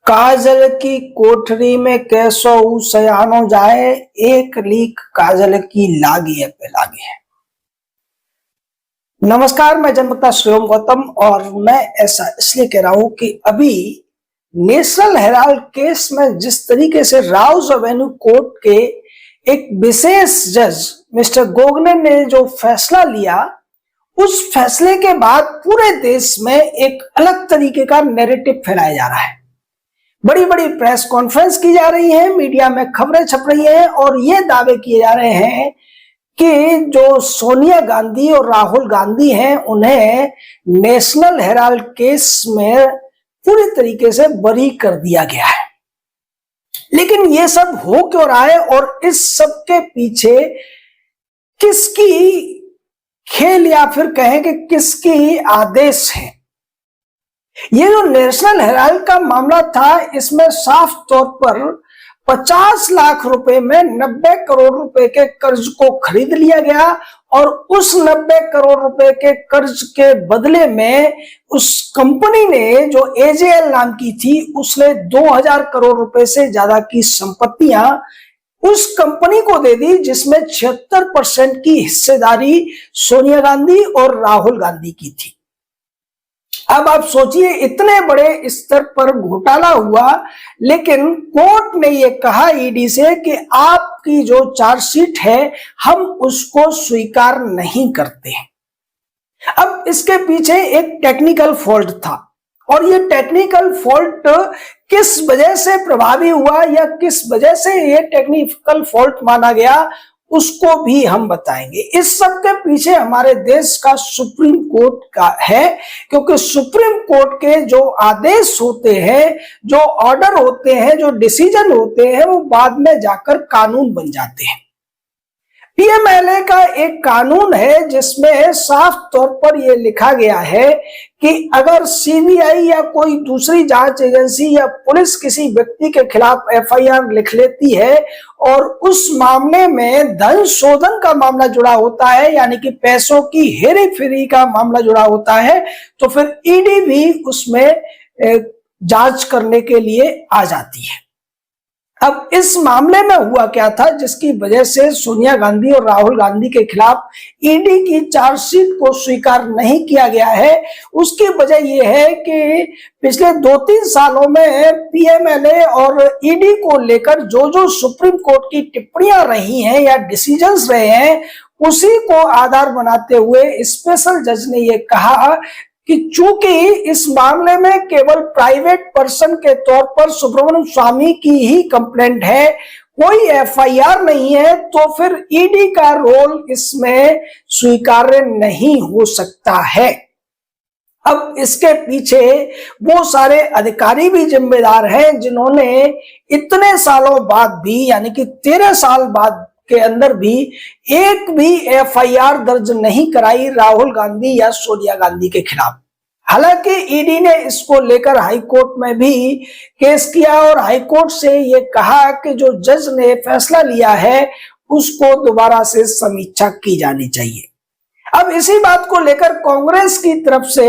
काजल की कोठरी में कैसो सयानो जाए, एक लीक काजल की लागी है पे लागी है। नमस्कार, मैं जनवक्ता शिवम गौतम और मैं ऐसा इसलिए कह रहा हूं कि अभी नेशनल हेराल्ड केस में जिस तरीके से राउज एवेन्यू कोर्ट के एक विशेष जज मिस्टर गोगने ने जो फैसला लिया, उस फैसले के बाद पूरे देश में एक अलग तरीके का नैरेटिव फैलाया जा रहा है। बड़ी बड़ी प्रेस कॉन्फ्रेंस की जा रही है, मीडिया में खबरें छप रही हैं और ये दावे किए जा रहे हैं कि जो सोनिया गांधी और राहुल गांधी हैं, उन्हें नेशनल हेराल्ड केस में पूरी तरीके से बरी कर दिया गया है। लेकिन ये सब हो क्यों रहा है और इस सब के पीछे किसकी खेल या फिर कहें कि किसकी आदेश है? ये जो नेशनल हेराल्ड का मामला था, इसमें साफ तौर पर 50 लाख रुपए में 90 करोड़ रुपए के कर्ज को खरीद लिया गया और उस 90 करोड़ रुपए के कर्ज के बदले में उस कंपनी ने जो एजेएल नाम की थी, उसने 2000 करोड़ रुपए से ज्यादा की संपत्तियां उस कंपनी को दे दी, जिसमें 76% की हिस्सेदारी सोनिया गांधी और राहुल गांधी की थी। अब आप सोचिए, इतने बड़े स्तर पर घोटाला हुआ, लेकिन कोर्ट ने यह कहा ईडी से कि आपकी जो चार्जशीट है, हम उसको स्वीकार नहीं करते। अब इसके पीछे एक टेक्निकल फॉल्ट था और ये टेक्निकल फॉल्ट किस वजह से प्रभावी हुआ या किस वजह से ये टेक्निकल फॉल्ट माना गया, उसको भी हम बताएंगे। इस सब के पीछे हमारे देश का सुप्रीम कोर्ट का है, क्योंकि सुप्रीम कोर्ट के जो आदेश होते हैं, जो ऑर्डर होते हैं, जो डिसीजन होते हैं, वो बाद में जाकर कानून बन जाते हैं। पीएमएलए का एक कानून है जिसमें साफ तौर पर यह लिखा गया है कि अगर सीबीआई या कोई दूसरी जांच एजेंसी या पुलिस किसी व्यक्ति के खिलाफ एफआईआर लिख लेती है और उस मामले में धन शोधन का मामला जुड़ा होता है, यानी कि पैसों की हेरी फेरी का मामला जुड़ा होता है, तो फिर ईडी भी उसमें जांच करने के लिए आ जाती है। अब इस मामले में हुआ क्या था जिसकी वजह से सोनिया गांधी और राहुल गांधी के खिलाफ ईडी की चार्जशीट को स्वीकार नहीं किया गया है? उसकी वजह यह है कि पिछले 2-3 सालों में पीएमएलए और ईडी को लेकर जो जो सुप्रीम कोर्ट की टिप्पणियां रही हैं या डिसीजंस रहे हैं, उसी को आधार बनाते हुए स्पेशल जज ने यह कहा कि चूंकि इस मामले में केवल प्राइवेट पर्सन के तौर पर सुब्रमण्यम स्वामी की ही कंप्लेंट है, कोई एफआईआर नहीं है, तो फिर ईडी का रोल इसमें स्वीकार्य नहीं हो सकता है। अब इसके पीछे वो सारे अधिकारी भी जिम्मेदार हैं जिन्होंने इतने सालों बाद भी, यानी कि 13 साल बाद के अंदर भी एक भी एफआईआर दर्ज नहीं कराई राहुल गांधी या सोनिया गांधी के खिलाफ। हालांकि ईडी ने इसको लेकर हाई कोर्ट में भी केस किया और हाई कोर्ट से ये कहा कि जो जज ने फैसला लिया है उसको दोबारा से समीक्षा की जानी चाहिए। अब इसी बात को लेकर कांग्रेस की तरफ से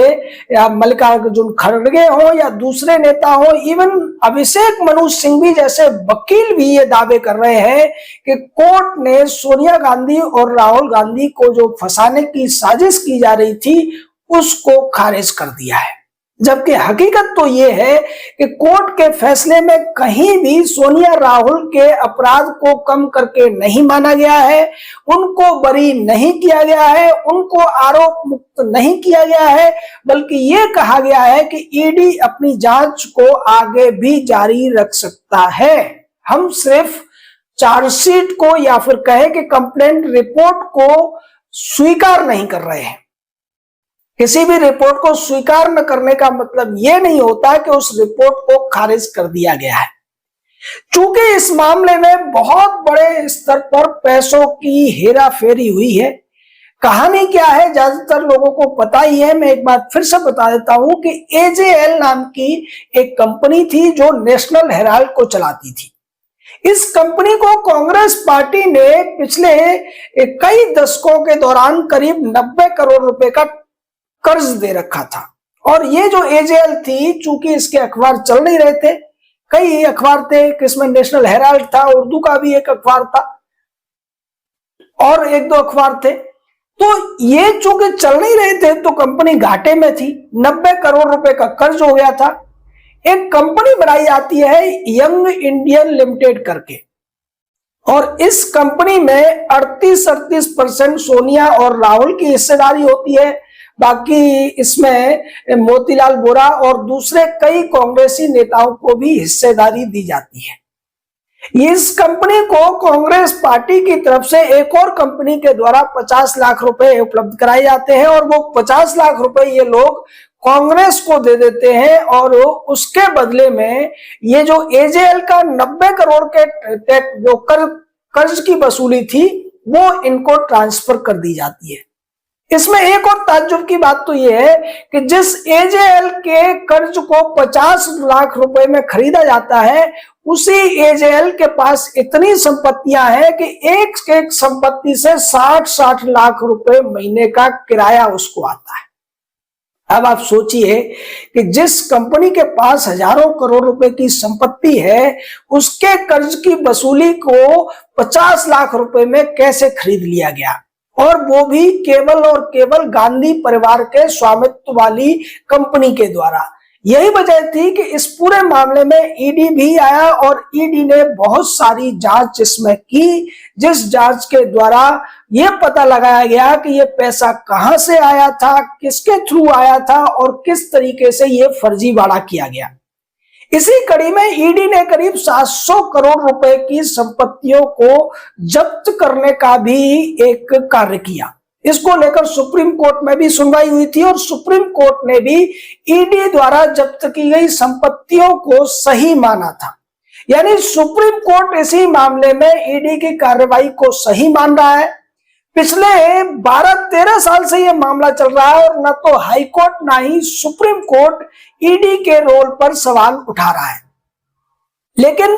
या मल्लिकार्जुन खड़गे हो या दूसरे नेता हो, इवन अभिषेक मनु सिंघवी जैसे वकील भी ये दावे कर रहे हैं कि कोर्ट ने सोनिया गांधी और राहुल गांधी को जो फंसाने की साजिश की जा रही थी उसको खारिज कर दिया है। जबकि हकीकत तो ये है कि कोर्ट के फैसले में कहीं भी सोनिया राहुल के अपराध को कम करके नहीं माना गया है, उनको बरी नहीं किया गया है, उनको आरोप मुक्त नहीं किया गया है, बल्कि ये कहा गया है कि ईडी अपनी जांच को आगे भी जारी रख सकता है। हम सिर्फ चार्जशीट को या फिर कहें कि कंप्लेंट रिपोर्ट को स्वीकार नहीं कर रहे हैं। किसी भी रिपोर्ट को स्वीकार न करने का मतलब यह नहीं होता कि उस रिपोर्ट को खारिज कर दिया गया है। चूंकि इस मामले में बहुत बड़े स्तर पर पैसों की हेराफेरी हुई है। कहानी क्या है ज्यादातर लोगों को पता ही है, मैं एक बार फिर से बता देता हूं कि एजेएल नाम की एक कंपनी थी जो नेशनल हेराल्ड को चलाती थी। इस कंपनी को कांग्रेस पार्टी ने पिछले कई दशकों के दौरान करीब 90 करोड़ रुपए का कर्ज दे रखा था और ये जो एजेएल थी, चूंकि इसके अखबार चल नहीं रहे थे, कई अखबार थे, किसमें नेशनल हेराल्ड था, उर्दू का भी एक अखबार था और एक दो अखबार थे। तो ये चूंकि चल नहीं रहे थे तो कंपनी घाटे में थी, 90 करोड़ रुपए का कर्ज हो गया था। एक कंपनी बनाई जाती है यंग इंडियन लिमिटेड करके, और इस कंपनी में 38% सोनिया और राहुल की हिस्सेदारी होती है। बाकी इसमें मोतीलाल वोरा और दूसरे कई कांग्रेसी नेताओं को भी हिस्सेदारी दी जाती है। इस कंपनी को कांग्रेस पार्टी की तरफ से एक और कंपनी के द्वारा 50 लाख रुपए उपलब्ध कराए जाते हैं, और वो 50 लाख रुपए ये लोग कांग्रेस को दे देते हैं, और उसके बदले में ये जो एजेएल का 90 करोड़ के जो कर्ज की वसूली थी वो इनको ट्रांसफर कर दी जाती है। इसमें एक और ताज्जुब की बात तो यह है कि जिस एजेएल के कर्ज को 50 लाख रुपए में खरीदा जाता है, उसी एजेएल के पास इतनी संपत्तियां हैं कि एक एक संपत्ति से 60-60 लाख रुपए महीने का किराया उसको आता है। अब आप सोचिए कि जिस कंपनी के पास हजारों करोड़ रुपए की संपत्ति है, उसके कर्ज की वसूली को 50 लाख रुपए में कैसे खरीद लिया गया, और वो भी केवल और केवल गांधी परिवार के स्वामित्व वाली कंपनी के द्वारा। यही वजह थी कि इस पूरे मामले में ईडी भी आया, और ईडी ने बहुत सारी जांच इसमें की, जिस जांच के द्वारा यह पता लगाया गया कि ये पैसा कहां से आया था, किसके थ्रू आया था और किस तरीके से ये फर्जीवाड़ा किया गया। इसी कड़ी में ईडी ने करीब 700 करोड़ रुपए की संपत्तियों को जब्त करने का भी एक कार्य किया। इसको लेकर सुप्रीम कोर्ट में भी सुनवाई हुई थी, और सुप्रीम कोर्ट ने भी ईडी द्वारा जब्त की गई संपत्तियों को सही माना था। यानी सुप्रीम कोर्ट इसी मामले में ईडी की कार्रवाई को सही मान रहा है। पिछले 12-13 साल से यह मामला चल रहा है, और न तो हाई कोर्ट ना ही सुप्रीम कोर्ट ईडी के रोल पर सवाल उठा रहा है। लेकिन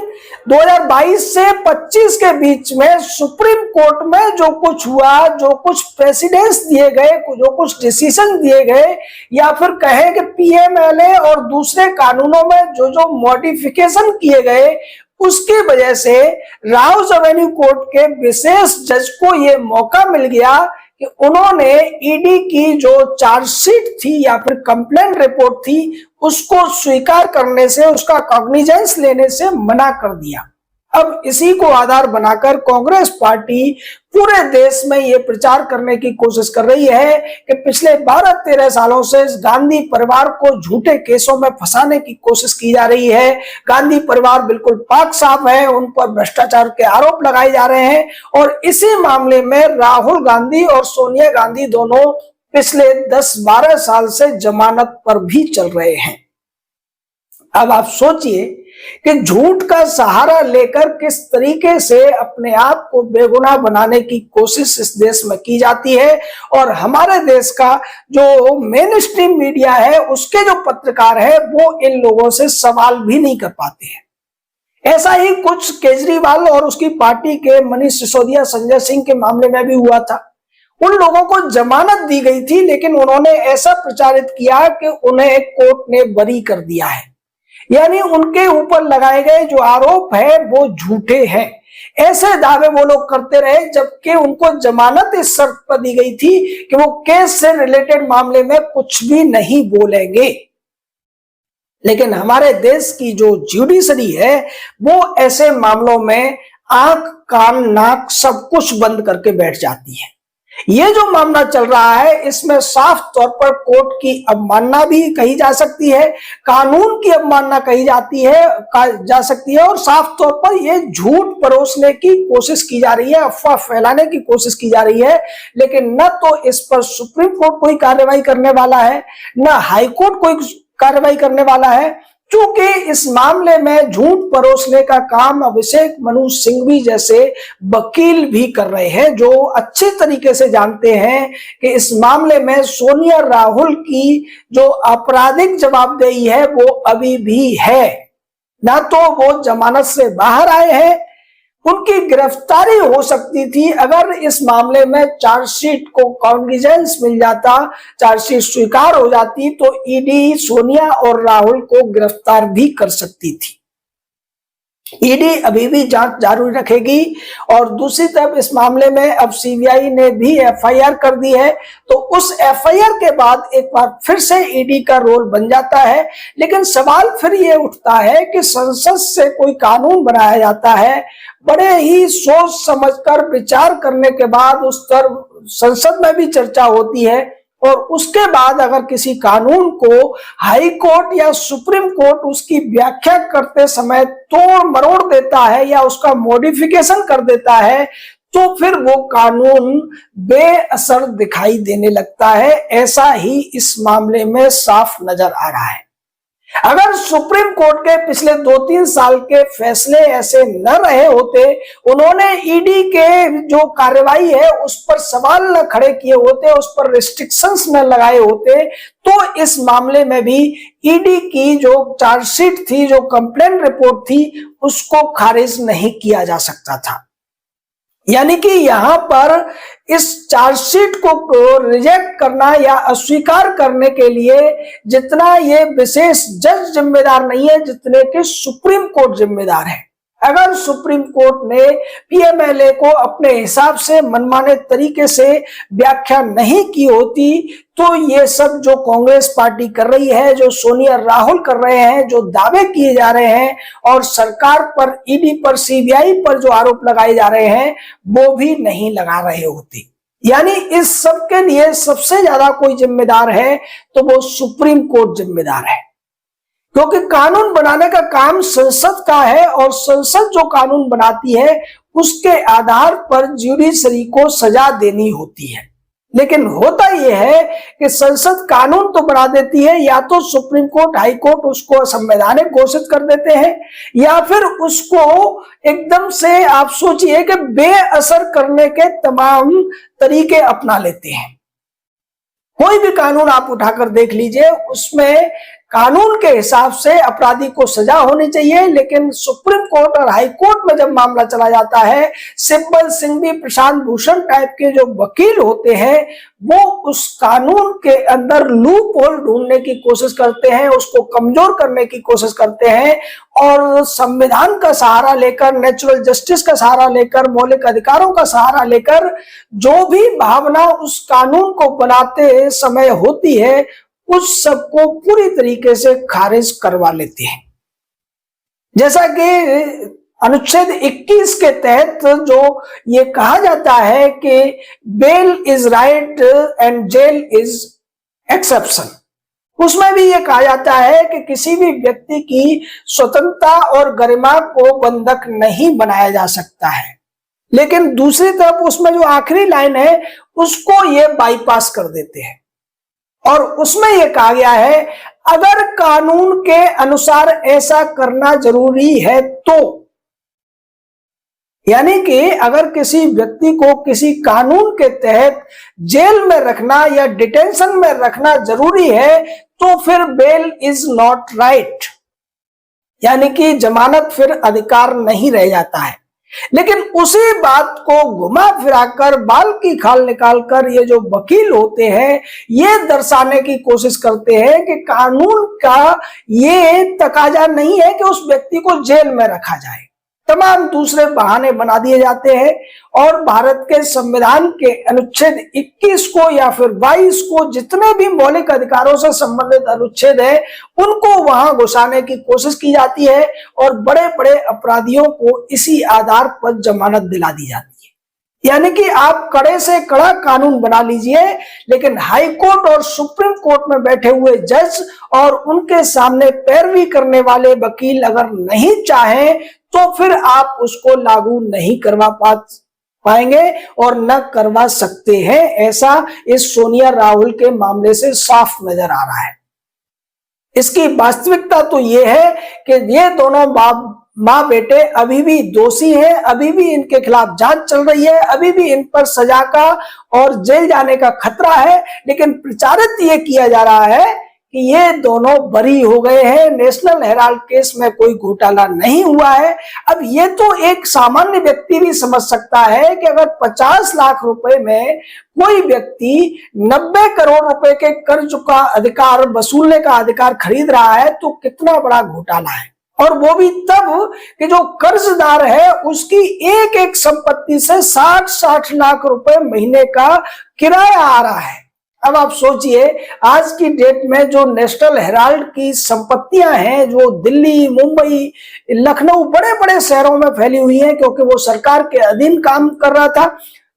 2022 से 25 के बीच में सुप्रीम कोर्ट में जो कुछ हुआ, जो कुछ प्रेसिडेंस दिए गए, जो कुछ डिसीजन दिए गए, या फिर कहें कि पीएमएलए और दूसरे कानूनों में जो जो मॉडिफिकेशन किए गए, उसकी वजह से राउज एवेन्यू कोर्ट के विशेष जज को यह मौका मिल गया कि उन्होंने ईडी की जो चार्जशीट थी या फिर कंप्लेंट रिपोर्ट थी, उसको स्वीकार करने से, उसका कॉग्निजेंस लेने से मना कर दिया। अब इसी को आधार बनाकर कांग्रेस पार्टी पूरे देश में ये प्रचार करने की कोशिश कर रही है कि पिछले 12-13 सालों से गांधी परिवार को झूठे केसों में फंसाने की कोशिश की जा रही है। गांधी परिवार बिल्कुल पाक साफ है, उन पर भ्रष्टाचार के आरोप लगाए जा रहे हैं, और इसी मामले में राहुल गांधी और सोनिया गांधी दोनों पिछले 10-12 साल से जमानत पर भी चल रहे हैं। अब आप सोचिए कि झूठ का सहारा लेकर किस तरीके से अपने आप को बेगुनाह बनाने की कोशिश इस देश में की जाती है, और हमारे देश का जो मेन स्ट्रीम मीडिया है, उसके जो पत्रकार है, वो इन लोगों से सवाल भी नहीं कर पाते हैं। ऐसा ही कुछ केजरीवाल और उसकी पार्टी के मनीष सिसोदिया, संजय सिंह के मामले में भी हुआ था। उन लोगों को जमानत दी गई थी, लेकिन उन्होंने ऐसा प्रचारित किया कि उन्हें कोर्ट ने बरी कर दिया है, यानी उनके ऊपर लगाए गए जो आरोप है वो झूठे हैं। ऐसे दावे वो लोग करते रहे, जबकि उनको जमानत इस शर्त पर दी गई थी कि वो केस से रिलेटेड मामले में कुछ भी नहीं बोलेंगे। लेकिन हमारे देश की जो ज्यूडिशरी है, वो ऐसे मामलों में आंख, कान, नाक सब कुछ बंद करके बैठ जाती है। ये जो मामला चल रहा है, इसमें साफ तौर पर कोर्ट की अवमानना भी कही जा सकती है, कानून की अवमानना कही जा सकती है, और साफ तौर पर यह झूठ परोसने की कोशिश की जा रही है, अफवाह फैलाने की कोशिश की जा रही है। लेकिन न तो इस पर सुप्रीम कोर्ट कोई कार्रवाई करने वाला है, न हाई कोर्ट कोई कार्रवाई करने वाला है, क्योंकि इस मामले में झूठ परोसने का काम अभिषेक मनु सिंघवी जैसे वकील भी कर रहे हैं, जो अच्छे तरीके से जानते हैं कि इस मामले में सोनिया राहुल की जो आपराधिक जवाबदेही है वो अभी भी है। ना तो वो जमानत से बाहर आए हैं, उनकी गिरफ्तारी हो सकती थी अगर इस मामले में चार्जशीट को कॉग्निजेंस मिल जाता, चार्जशीट स्वीकार हो जाती, तो ईडी सोनिया और राहुल को गिरफ्तार भी कर सकती थी। ईडी अभी भी जांच जारी रखेगी और दूसरी तरफ इस मामले में अब सीबीआई ने भी एफआईआर कर दी है, तो उस एफआईआर के बाद एक बार फिर से ईडी का रोल बन जाता है। लेकिन सवाल फिर ये उठता है कि संसद से कोई कानून बनाया जाता है, बड़े ही सोच समझकर विचार करने के बाद उस पर संसद में भी चर्चा होती है और उसके बाद अगर किसी कानून को हाई कोर्ट या सुप्रीम कोर्ट उसकी व्याख्या करते समय तोड़ मरोड़ देता है या उसका मॉडिफिकेशन कर देता है, तो फिर वो कानून बेअसर दिखाई देने लगता है। ऐसा ही इस मामले में साफ नजर आ रहा है। अगर सुप्रीम कोर्ट के पिछले 2-3 साल के फैसले ऐसे न रहे होते, उन्होंने ईडी के जो कार्रवाई है उस पर सवाल न खड़े किए होते, उस पर रिस्ट्रिक्शंस न लगाए होते, तो इस मामले में भी ईडी की जो चार्जशीट थी, जो कंप्लेंट रिपोर्ट थी, उसको खारिज नहीं किया जा सकता था। यानी कि यहां पर इस चार्जशीट को रिजेक्ट करना या अस्वीकार करने के लिए जितना ये विशेष जज जिम्मेदार नहीं है, जितने कि सुप्रीम कोर्ट जिम्मेदार है। अगर सुप्रीम कोर्ट ने पीएमएलए को अपने हिसाब से मनमाने तरीके से व्याख्या नहीं की होती, तो ये सब जो कांग्रेस पार्टी कर रही है, जो सोनिया राहुल कर रहे हैं, जो दावे किए जा रहे हैं और सरकार पर, ईडी पर, सीबीआई पर जो आरोप लगाए जा रहे हैं, वो भी नहीं लगा रहे होते। यानी इस सब के लिए सबसे ज्यादा कोई जिम्मेदार है तो वो सुप्रीम कोर्ट जिम्मेदार है, क्योंकि कानून बनाने का काम संसद का है और संसद जो कानून बनाती है उसके आधार पर ज्यूडिशरी को सजा देनी होती है। लेकिन होता यह है कि संसद कानून तो बना देती है, या तो सुप्रीम कोर्ट, हाई कोर्ट उसको असंवैधानिक घोषित कर देते हैं, या फिर उसको एकदम से आप सोचिए कि बेअसर करने के तमाम तरीके अपना लेते हैं। कोई भी कानून आप उठाकर देख लीजिए, उसमें कानून के हिसाब से अपराधी को सजा होनी चाहिए, लेकिन सुप्रीम कोर्ट और हाई कोर्ट में जब मामला चला जाता है, सिब्बल सिंघवी, प्रशांत भूषण टाइप के जो वकील होते हैं, वो उस कानून के अंदर लूप होल ढूंढने की कोशिश करते हैं, उसको कमजोर करने की कोशिश करते हैं और संविधान का सहारा लेकर, नेचुरल जस्टिस का सहारा लेकर, मौलिक अधिकारों का सहारा लेकर जो भी भावना उस कानून को बनाते समय होती है, उस सबको पूरी तरीके से खारिज करवा लेते हैं। जैसा कि अनुच्छेद 21 के तहत जो ये कहा जाता है कि bail is right and jail is exception, उसमें भी ये कहा जाता है कि किसी भी व्यक्ति की स्वतंत्रता और गरिमा को बंधक नहीं बनाया जा सकता है। लेकिन दूसरी तरफ उसमें जो आखिरी लाइन है उसको ये बाईपास कर देते हैं और उसमें यह कहा गया है, अगर कानून के अनुसार ऐसा करना जरूरी है तो, यानी कि अगर किसी व्यक्ति को किसी कानून के तहत जेल में रखना या डिटेंशन में रखना जरूरी है, तो फिर बेल इज नॉट राइट, यानी कि जमानत फिर अधिकार नहीं रह जाता है। लेकिन उसी बात को घुमा फिराकर, बाल की खाल निकालकर ये जो वकील होते हैं ये दर्शाने की कोशिश करते हैं कि कानून का ये तकाजा नहीं है कि उस व्यक्ति को जेल में रखा जाए। तमाम दूसरे बहाने बना दिए जाते हैं और भारत के संविधान के अनुच्छेद 21 को या फिर 22 को, जितने भी मौलिक अधिकारों से संबंधित अनुच्छेद है, उनको वहां घुसाने की कोशिश की जाती है और बड़े बड़े अपराधियों को इसी आधार पर जमानत दिला दी जाती है। यानी कि आप कड़े से कड़ा कानून बना लीजिए, लेकिन हाई कोर्ट और सुप्रीम कोर्ट में बैठे हुए जज और उनके सामने पैरवी करने वाले वकील अगर नहीं चाहें तो फिर आप उसको लागू नहीं करवा पाएंगे और न करवा सकते हैं। ऐसा इस सोनिया राहुल के मामले से साफ नजर आ रहा है। इसकी वास्तविकता तो ये है कि ये दोनों माँ बेटे अभी भी दोषी हैं, अभी भी इनके खिलाफ जांच चल रही है, अभी भी इन पर सजा का और जेल जाने का खतरा है, लेकिन प्रचारित ये किया जा रहा है कि ये दोनों बरी हो गए हैं, नेशनल हेराल्ड केस में कोई घोटाला नहीं हुआ है। अब ये तो एक सामान्य व्यक्ति भी समझ सकता है कि अगर 50 लाख रुपए में कोई व्यक्ति 90 करोड़ रुपए के कर्ज का अधिकार, वसूलने का अधिकार खरीद रहा है, तो कितना बड़ा घोटाला है। और वो भी तब कि जो कर्जदार है उसकी एक एक संपत्ति से 60-60 लाख रुपए महीने का किराया आ रहा है। अब आप सोचिए, आज की डेट में जो नेशनल हेराल्ड की संपत्तियां हैं, जो दिल्ली, मुंबई, लखनऊ, बड़े बड़े शहरों में फैली हुई हैं, क्योंकि वो सरकार के अधीन काम कर रहा था,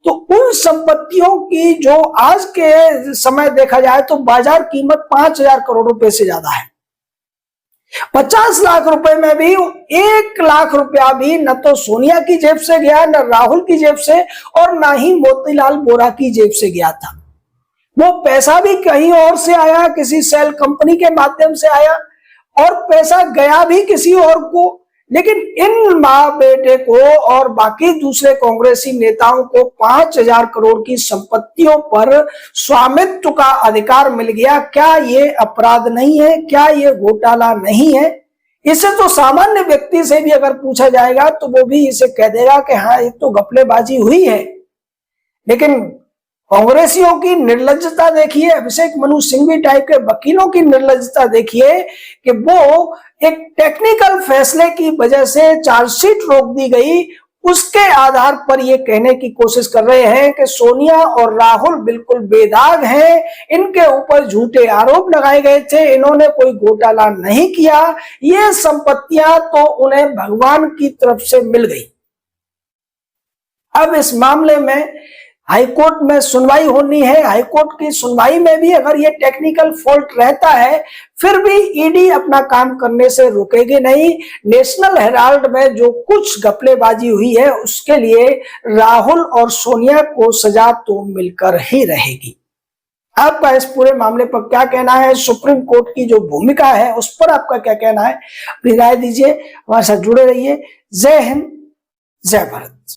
तो उन संपत्तियों की जो आज के समय देखा जाए तो बाजार कीमत 5,000 करोड़ रुपए से ज्यादा है। 50 लाख रुपए में भी 1 लाख रुपया भी न तो सोनिया की जेब से गया, न राहुल की जेब से, और ना ही मोतीलाल वोरा की जेब से गया था। वो पैसा भी कहीं और से आया, किसी सेल कंपनी के माध्यम से आया, और पैसा गया भी किसी और को। लेकिन इन मां बेटे को और बाकी दूसरे कांग्रेसी नेताओं को 5,000 करोड़ की संपत्तियों पर स्वामित्व का अधिकार मिल गया। क्या ये अपराध नहीं है? क्या ये घोटाला नहीं है? इसे तो सामान्य व्यक्ति से भी अगर पूछा जाएगा तो वो भी इसे कह देगा कि हाँ, ये तो घपलेबाजी हुई है। लेकिन कांग्रेसियों की निर्लज्जता देखिए, अभिषेक मनु सिंघवी टाइप के वकीलों की निर्लज्जता देखिए कि वो एक टेक्निकल फैसले की वजह से चार्जशीट रोक दी गई, उसके आधार पर ये कहने की कोशिश कर रहे हैं कि सोनिया और राहुल बिल्कुल बेदाग हैं, इनके ऊपर झूठे आरोप लगाए गए थे, इन्होंने कोई घोटाला नहीं किया, ये संपत्तियां तो उन्हें भगवान की तरफ से मिल गई। अब इस मामले में हाईकोर्ट में सुनवाई होनी है। हाईकोर्ट की सुनवाई में भी अगर ये टेक्निकल फॉल्ट रहता है, फिर भी ईडी अपना काम करने से रुकेगी नहीं। नेशनल हेराल्ड में जो कुछ घपलेबाजी हुई है उसके लिए राहुल और सोनिया को सजा तो मिलकर ही रहेगी। आपका इस पूरे मामले पर क्या कहना है? सुप्रीम कोर्ट की जो भूमिका है उस पर आपका क्या कहना है? अपनी राय दीजिए, हमारे साथ जुड़े रहिए। जय हिंद, जय भारत।